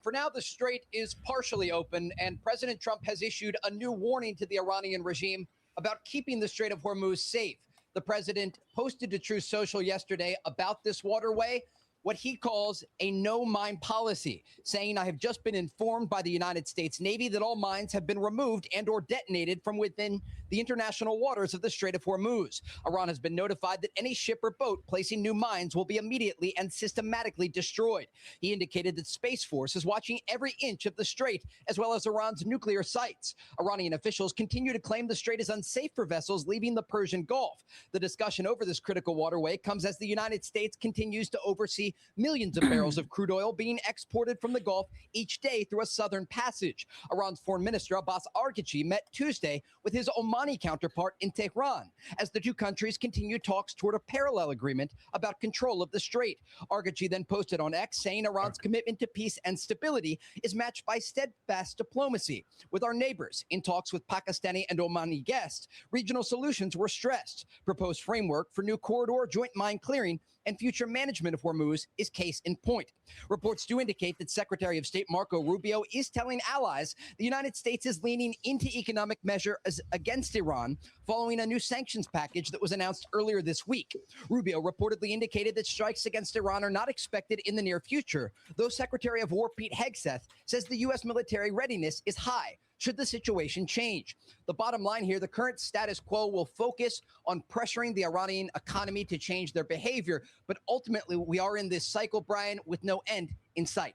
For now, the strait is partially open, and President Trump has issued a new warning to the Iranian regime about keeping the Strait of Hormuz safe. The president posted to Truth Social yesterday about this waterway, what he calls a no mine policy, saying, "I have just been informed by the United States Navy that all mines have been removed and or detonated from within the international waters of the Strait of Hormuz. Iran has been notified that any ship or boat placing new mines will be immediately and systematically destroyed." He indicated that Space Force is watching every inch of the strait, as well as Iran's nuclear sites. Iranian officials continue to claim the strait is unsafe for vessels leaving the Persian Gulf. The discussion over this critical waterway comes as the United States continues to oversee millions of barrels of crude oil being exported from the Gulf each day through a southern passage. Iran's foreign minister Abbas Araghchi met Tuesday with his Omani counterpart in Tehran as the two countries continue talks toward a parallel agreement about control of the strait. Araghchi then posted on X saying Iran's commitment to peace and stability is matched by steadfast diplomacy with our neighbors. In talks with Pakistani and Omani guests, regional solutions were stressed. Proposed framework for new corridor joint mine clearing and future management of Hormuz is case in point. Reports do indicate that Secretary of State Marco Rubio is telling allies the United States is leaning into economic measures against Iran following a new sanctions package that was announced earlier this week. Rubio reportedly indicated that strikes against Iran are not expected in the near future, though Secretary of War Pete Hegseth says the U.S. military readiness is high should the situation change. The bottom line here, the current status quo will focus on pressuring the Iranian economy to change their behavior. But ultimately, we are in this cycle, Brian, with no end in sight.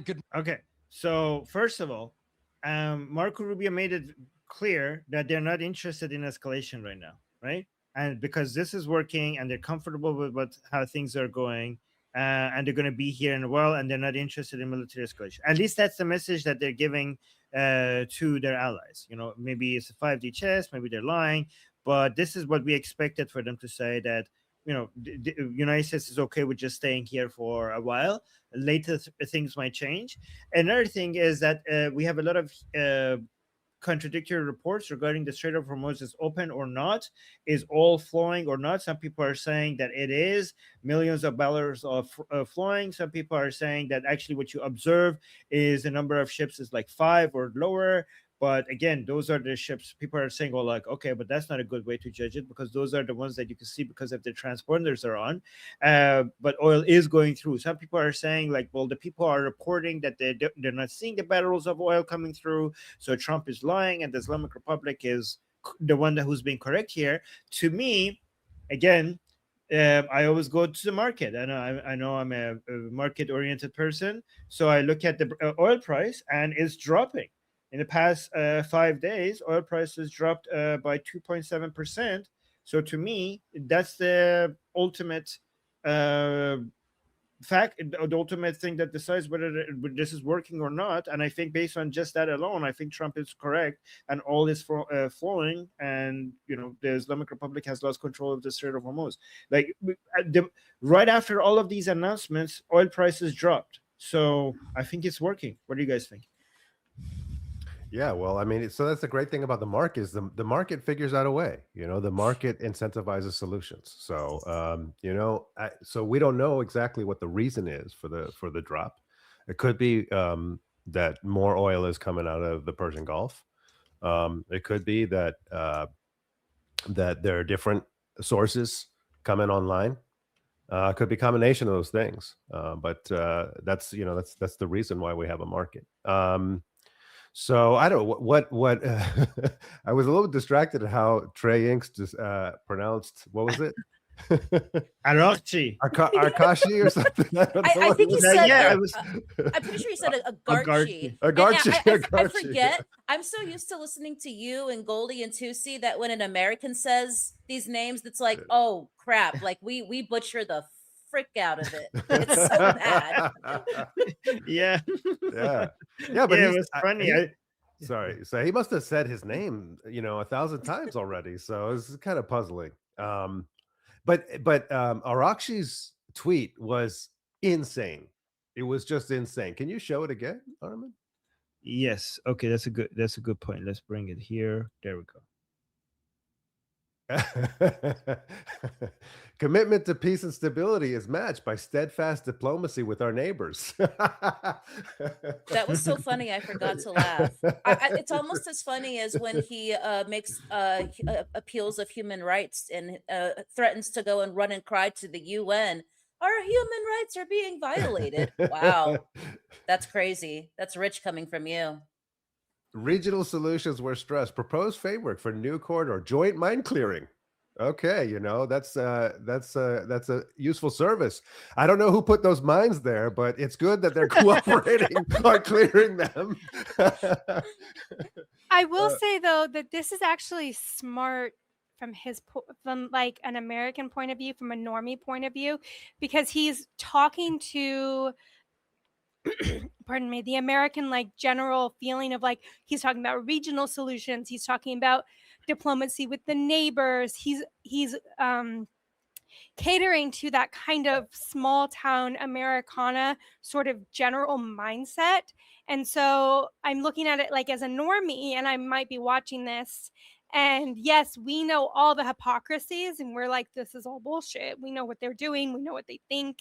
Good. Okay. So first of all, Marco Rubio made it clear that they're not interested in escalation right now, right? And because this is working and they're comfortable with how things are going, and they're going to be here in a while, and they're not interested in military escalation. At least that's the message that they're giving to their allies. You know, maybe it's a 5D chess, maybe they're lying, but this is what we expected for them to say, that the United States is okay with just staying here for a while. Later, things might change. Another thing is that we have a lot of contradictory reports regarding the Strait of Hormuz is open or not, is all flowing or not. Some people are saying that it is millions of barrels of flowing. Some people are saying that actually what you observe is the number of ships is like 5 or lower. But again, those are the ships. People are saying, well, like, okay, but that's not a good way to judge it, because those are the ones that you can see because of the transponders are on. But oil is going through. Some people are saying, like, well, the people are reporting that they're not seeing the barrels of oil coming through. So Trump is lying and the Islamic Republic is the one who's being correct here. To me, again, I always go to the market. I know I'm a market-oriented person. So I look at the oil price, and it's dropping. In the past 5 days, oil prices dropped by 2.7%. So to me, that's the ultimate fact, the ultimate thing that decides whether this is working or not. And I think based on just that alone, I think Trump is correct, and all is flowing. And the Islamic Republic has lost control of the Strait of Hormuz. Like right after all of these announcements, oil prices dropped. So I think it's working. What do you guys think? Yeah, well, I mean, so that's the great thing about the market is the market figures out a way. The market incentivizes solutions. So, so we don't know exactly what the reason is for the drop. It could be that more oil is coming out of the Persian Gulf. It could be that that there are different sources coming online. It could be a combination of those things. But that's the reason why we have a market. So I don't know what I was a little distracted at how Trey Inks just pronounced, what was it? Araghchi. Arkashi or something. I think he said, yeah, it was. I'm pretty sure he said Agarchi. Agarchi. I forget. I'm so used to listening to you and Goldie and Tusi that when an American says these names, it's like, oh crap, like we butcher the frick out of it. It's so bad. Yeah. But it was funny. Sorry, so he must have said his name 1,000 times already, so it's kind of puzzling. But Araghchi's tweet was insane. It was just insane. Can you show it again, Armin? Yes. Okay, that's a good point. Let's bring it here. There we go. Commitment to peace and stability is matched by steadfast diplomacy with our neighbors. That was so funny, I forgot to laugh. It's almost as funny as when he makes appeals of human rights and threatens to go and run and cry to the UN. Our human rights are being violated. Wow, that's crazy. That's rich coming from you. Regional solutions were stressed. Proposed framework for new corridor, joint mine clearing. Okay, that's a useful service. I don't know who put those mines there, but it's good that they're cooperating on clearing them. I will say though that this is actually smart from from like an American point of view, from a normie point of view, because he's talking to pardon me, the American like general feeling of like he's talking about regional solutions, he's talking about diplomacy with the neighbors, he's catering to that kind of small town Americana sort of general mindset. And so I'm looking at it like as a normie, and I might be watching this. And yes, we know all the hypocrisies, and we're like, this is all bullshit. We know what they're doing. We know what they think.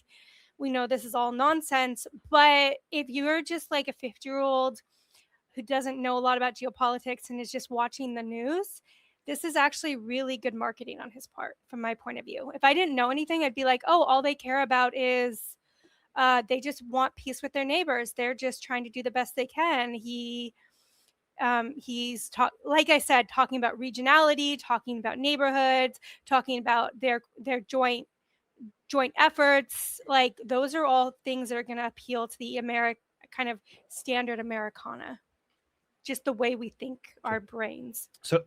We know this is all nonsense. But if you're just like a 50-year-old who doesn't know a lot about geopolitics and is just watching the news, this is actually really good marketing on his part, from my point of view. If I didn't know anything, I'd be like, oh, all they care about is they just want peace with their neighbors. They're just trying to do the best they can. He's like I said, talking about regionality, talking about neighborhoods, talking about their joint efforts. Like those are all things that are going to appeal to the kind of standard Americana, just the way we think, our brains. So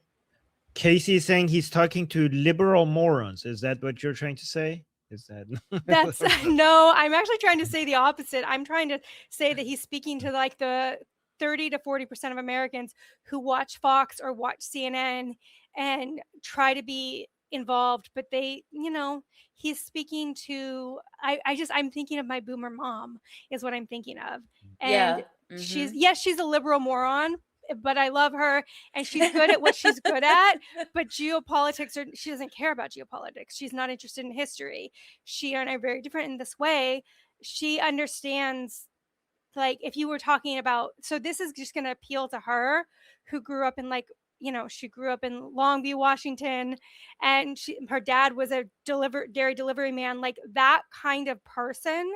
Casey is saying he's talking to liberal morons. Is that what you're trying to say? Is that that's no, I'm actually trying to say the opposite. I'm trying to say that he's speaking to like the 30 to 40% of Americans who watch Fox or watch CNN and try to be involved, but they, he's speaking to, I'm thinking of my boomer mom is what I'm thinking of. And yeah. she's a liberal moron, but I love her and she's good at what she's good at. But geopolitics, she doesn't care about geopolitics. She's not interested in history. She and I are very different in this way. She understands, like, if you were talking about, so this is just going to appeal to her who grew up in she grew up in Longview, Washington, and her dad was a dairy delivery man, like that kind of person.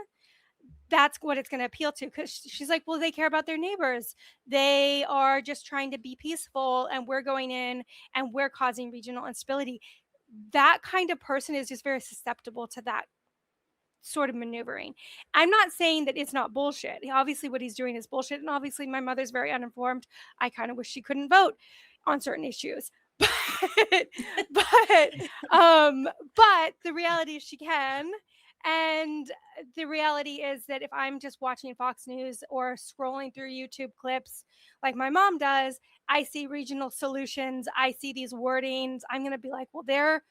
That's what it's going to appeal to, because she's like, well, they care about their neighbors. They are just trying to be peaceful, and we're going in and we're causing regional instability. That kind of person is just very susceptible to that sort of maneuvering. I'm not saying that it's not bullshit. Obviously, what he's doing is bullshit, and obviously, my mother's very uninformed. I kind of wish she couldn't vote on certain issues. But the reality is she can. And the reality is that if I'm just watching Fox News or scrolling through YouTube clips like my mom does, I see regional solutions, I see these wordings, I'm going to be like, well, they're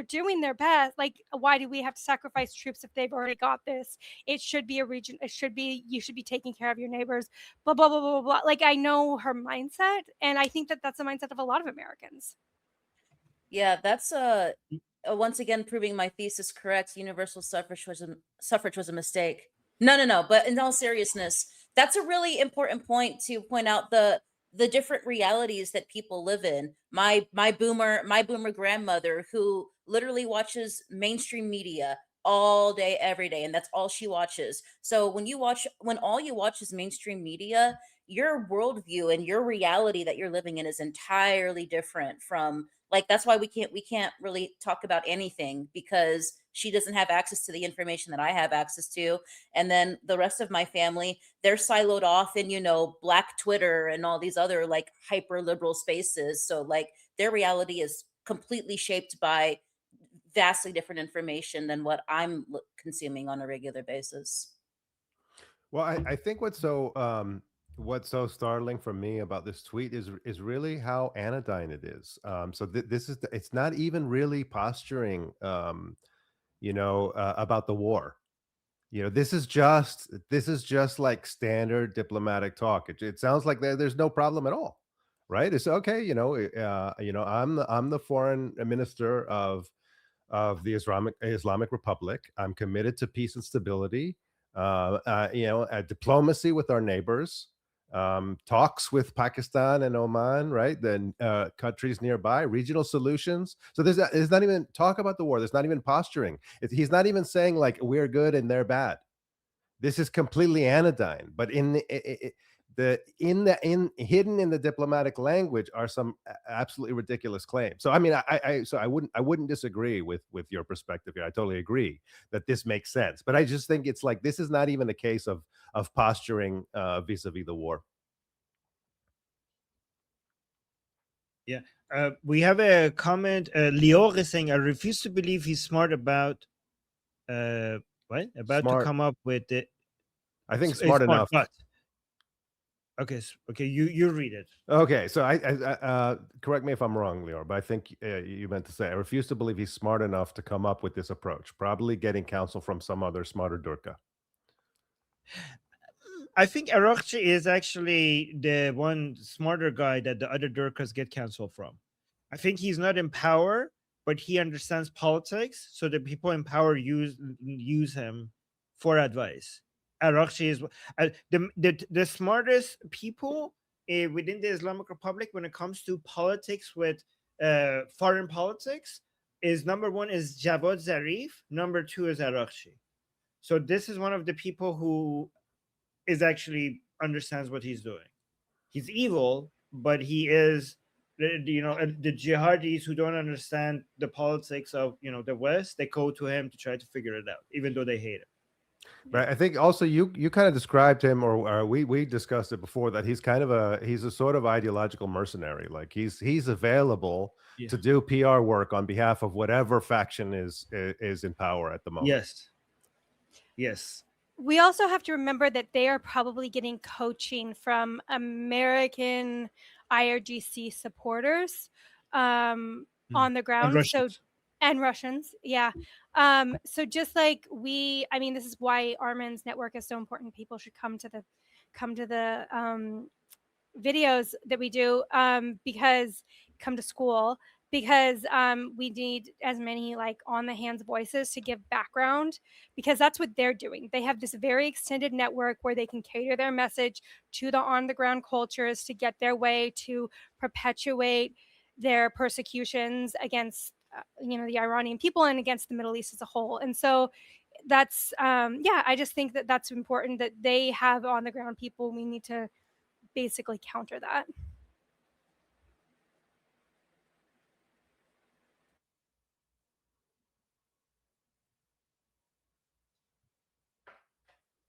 doing their best. Like, why do we have to sacrifice troops if they've already got this? It should be a region. You should be taking care of your neighbors, blah, blah, blah, blah, blah. Like, I know her mindset. And I think that that's the mindset of a lot of Americans. Yeah, that's once again proving my thesis correct. Universal suffrage was a mistake. No. But in all seriousness, that's a really important point to point out the different realities that people live in. My boomer grandmother, who literally watches mainstream media all day, every day, and that's all she watches. So when all you watch is mainstream media, your worldview and your reality that you're living in is entirely different from, like, that's why we can't really talk about anything, because she doesn't have access to the information that I have access to. And then the rest of my family, they're siloed off in, Black Twitter and all these other like hyper liberal spaces. So like their reality is completely shaped by vastly different information than what I'm consuming on a regular basis. Well, I think what's so startling for me about this tweet is really how anodyne it is. So this is it's not even really posturing, about the war. This is just like standard diplomatic talk. It sounds like there's no problem at all. right? It's okay, I'm the foreign minister of the Islamic Republic. I'm committed to peace and stability. Diplomacy with our neighbors, talks with Pakistan and Oman, right? Then countries nearby, regional solutions. So there's not even talk about the war. There's not even posturing. He's not even saying like we're good and they're bad. This is completely anodyne. But hidden in the diplomatic language are some absolutely ridiculous claims. So I mean, I wouldn't disagree with your perspective here. I totally agree that this makes sense. But I just think it's like this is not even a case of posturing vis-a-vis the war. Yeah. We have a comment. Lior is saying, I refuse to believe he's smart about what? About Smart. to come up with it. I think smart enough. But okay, you read it. Okay, so I correct me if I'm wrong, Lior, but I think you meant to say I refuse to believe he's smart enough to come up with this approach. Probably getting counsel from some other smarter Durka. I think Araghchi is actually the one smarter guy that the other Durkas get counsel from. I think he's not in power, but he understands politics, so the people in power use him for advice. Araghchi is the smartest people within the Islamic Republic when it comes to politics with foreign politics. Is number one is Javad Zarif, number two is Araghchi. So this is one of the people who is actually understands what he's doing. He's evil, but he is, the jihadis who don't understand the politics of the West, they go to him to try to figure it out, even though they hate him. But I think also you kind of described him, or we discussed it before, that he's a sort of ideological mercenary. Like he's available to do PR work on behalf of whatever faction is in power at the moment. Yes. We also have to remember that they are probably getting coaching from American IRGC supporters on the ground. And Russians, yeah. So just like this is why Armin's network is so important. People should come to the videos that we do because come to school. Because we need as many like on the hands voices to give background, because that's what they're doing. They have this very extended network where they can cater their message to the on the ground cultures to get their way, to perpetuate their persecutions against the Iranian people and against the Middle East as a whole. And so that's I just think that that's important, that they have on the ground people. We need to basically counter that.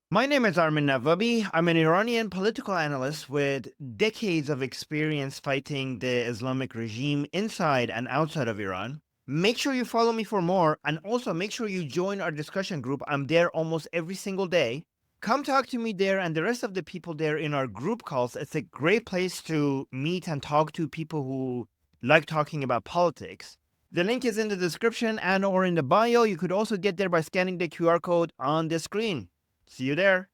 My name is Armin Navabi. I'm an Iranian political analyst with decades of experience fighting the Islamic regime inside and outside of Iran. Make sure you follow me for more, and also make sure you join our discussion group. I'm there almost every single day. Come talk to me there and the rest of the people there in our group calls. It's a great place to meet and talk to people who like talking about politics. The link is in the description and or in the bio. You could also get there by scanning the QR code on the screen. See you there.